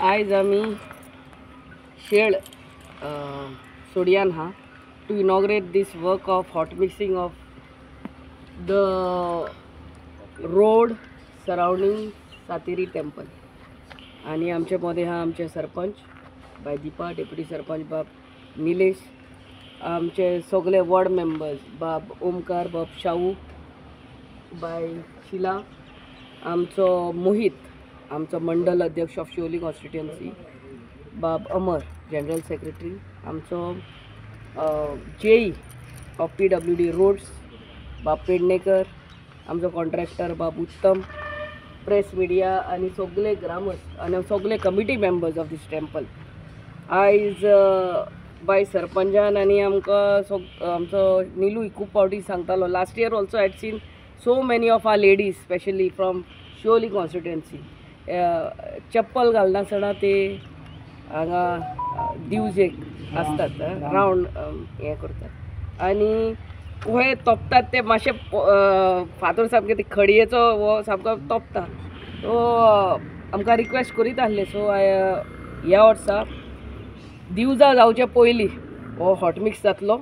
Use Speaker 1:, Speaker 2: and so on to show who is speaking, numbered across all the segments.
Speaker 1: आयज आमी शेळ सोडियान हा to inaugurate this work of hot mixing of the road surrounding Sateri temple. आणि आमचे मध्ये हा आमचे सरपंच बाय दीपा, डेप्युटी सरपंच बाब निलेश, आमचे सगळे वॉर्ड मेंबर्स बाब ओमकार, बाब शाहू, बाय शिला, आमचो मोहित, आमचो मंडल अध्यक्ष ऑफ शिवोली कॉन्स्टिट्युएन्सी बाब अमर, जनरल सेक्रेटरी, आमचो जेई ऑफ PWD रोड्स बाब पेडणेकर, आमचो कॉन्ट्रॅक्टर बाब उत्तम, प्रेस मिडिया आणि सगळे ग्रामस्थ आणि सगळे committee members of this temple. आयज बाय सरपंचान आणि आमकां आमचो निलू खूब फावटी सांगतालो. Last year also had seen so many of our ladies specially from Siolim constituency चप्पल घालनासतना ते हांगा दिवजेक असतात रावंड हें करतात आनी हे तोपतात ते मातशे फातर सामके ते खडयेचो वो सामको तोपता. सो आमकां रिक्वेस्ट करीत आसले. सो ह्या वर्सा दिवजा जावचे पयलीं हो हॉट मिक्स जातलो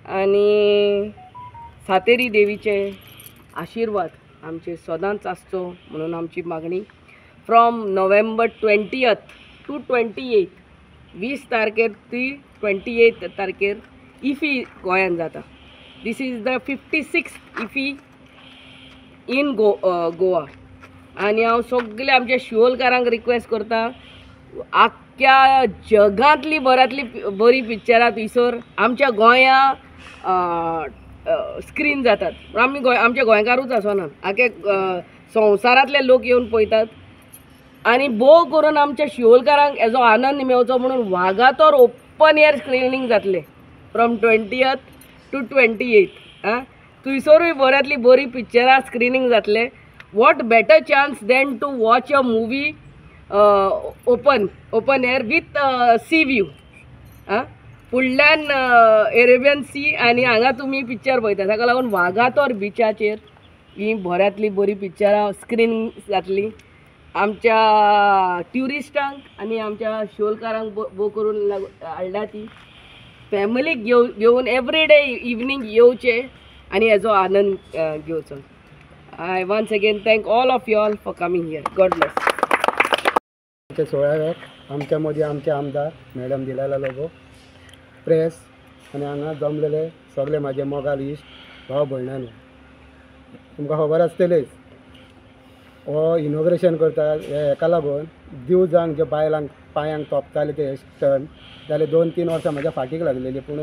Speaker 1: आनी सातेरी देवीचे आशिर्वाद आमचे सदांच आसचो म्हणून आमची मागणी. फ्रॉम नोव्हेंबर 20th टू 28 20 तारखेर ती 28 तारखेर इफी गोंयान जाता. This is the 56th IFFI in Goa. आनी हांव सगळ्या आमच्या शिवोलकारांक रिक्वेस्ट करता, आख्ख्या जगांतली बरी पिक्चरां थंयसर आमच्या गोंया स्क्रीन जातात. आमी आमचे गोंयकारूच आसनात, आख्खे संवसारांतले लोक येवन पळयतात. आनी भोव करून आमच्या शिवोलकारांक हेजो आनंद मेळचो म्हणून वागातोर ओपन एअर स्क्रिनींग जातले फ्रॉम 20th टू 28. थंयसरूय बऱ्यांतली बरी पिक्चरां स्क्रिनींग जातले. What better chance then to watch a movie open air with sea view. फुडल्यान एरेबियन सी आनी हांगा तुमी पिक्चर पळयता. ताका लागून वागातोर बिचाचेर ही बऱ्यांतली बरी पिक्चरां स्क्रीन जातली. आमच्या ट्युरिस्टांक आनी आमच्या शिवोलकारांक भोव करून हाडला ती फॅमिलीक घेवन एवरी डे इवनिंग येवचे आनी हेजो आनंद घेवचो. I once again thank all of you all for coming here. God bless.
Speaker 2: आमच्या सोहळ्याक आमच्या मदीं आमचे आमदार मॅडम दिलाला लोगो, प्रेस आनी हांगा जमलेले सगळे म्हाजे मोगाल इश्ट भाव भयणांनी. तुमकां खबर आसतलीच हो इनॉग्रेशन करतात हेका लागून दिवजांक जे बायलांक पांयांक तोपताले ते एस्टर्न जाले 2-3 वर्सां म्हाज्या फाटीक लागलेली. पूण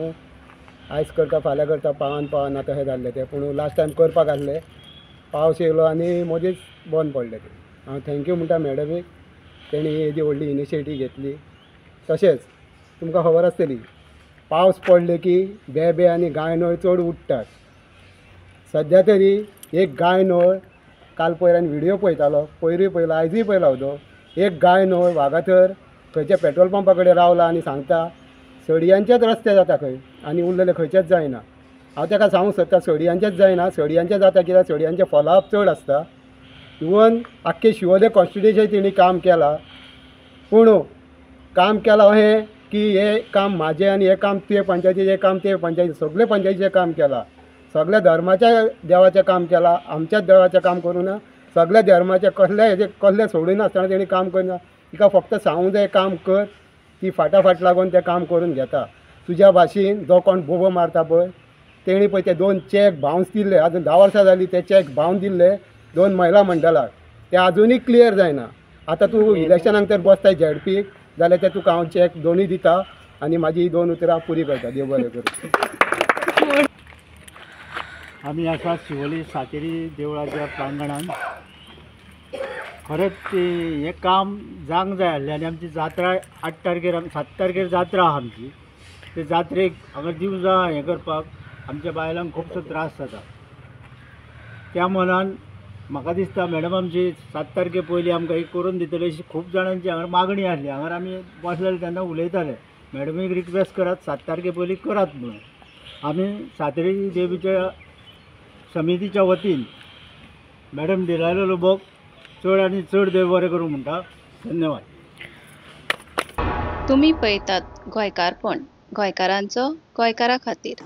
Speaker 2: आयज करता फाल्यां करता पावन आतां हे जाल्ले ते. पूण लास्ट टायम करपाक आसले, पावस येयलो आनी मदींच बंद पडले ते. हांव थँक्यू म्हणटा मॅडमीक, तेणी हेजी व्हडली इनिशिएटीव घेतली. तशेंच तुमकां खबर आसतली पावस पडले की बेबे आनी गायनोळ चड उडटात. सद्या तरी एक गायनोळ काल पयर व्हिडियो पळयतालो, पयरूय पयलो आयजूय पळयलो हांव. एक गायनोळ वागातर खंयच्या पेट्रोल पंपा कडेन रावला आनी सांगता सडयांचेच रस्ते जाता खंय आनी उरलेले खंयचेच जायना. हांव ताका सांगूंक सोदता सडयांचेच जायना, सडयांचें जाता कित्याक सडयांचें फॉलोअप चड आसता. इवन आख्खे शिवोले कॉन्स्टिट्युएन्सी तेणी काम केलां. पूण काम केलां अशें की हे काम म्हाजें आनी हे काम तुवें पंचायतीचें, हे काम ते पंचायती, सगळे पंचायतीचें काम केलां. सगळ्या धर्माच्या देवाचें काम केलां. आमच्याच देवाचें काम करूं ना, सगळ्या धर्माचें कसलें सोडून नासतना तेणी काम करिना. तिका फक्त सांगूंक जाय काम कर, ती फाटाफाट लागून तें काम करून घेता. तुज्या भाशेन जो कोण बोबो मारता पळय तेणी पळय ते 2 चॅक बाउन्स दिल्ले, आजून 10 वर्सां जालीं ते चॅक बाउन्स दिल्ले 2 महिला मंडळाक, ते आजुनूय क्लियर जायना. आतां तूं इलेक्शनाक तर बसता झेडपीक जाल्यार ते तुका हांव चॅक दोनूय दिता आनी म्हाजी 2 उतरां पुरी करता. देव बरें करूं.
Speaker 3: आमी आसा शिवोली सातेरी देवळाच्या प्रांगणान. खरेंच हें काम जावंक जाय आसलें आनी आमची जात्रा 8 तारखेर 7 तारखेर जात्रा आहा आमची. ते जात्रेक हांगा दिवजां हें करपाक आमच्या बायलांक खुबसो त्रास जाता. त्या मनान म्हाका दिसता मॅडम आमची 7 तारखे पयलीं आमकां एक करून दितली अशी खूब जाणांची हांगा मागणी आसली. हांगा आमी बसलेले तेन्ना उलयताले मॅडमीक रिक्वेस्ट करात 7 तारखे पयलीं करात म्हणून. आमी सातेरी देवीच्या समितीच्या वतीन मॅडम दिलायलो लोबोक चड आनी चड देव बरें करूं म्हणटा. धन्यवाद.
Speaker 4: तुम्ही पळयतात गोंयकारपण गोंयकारांचो गोंयकारा खातीर.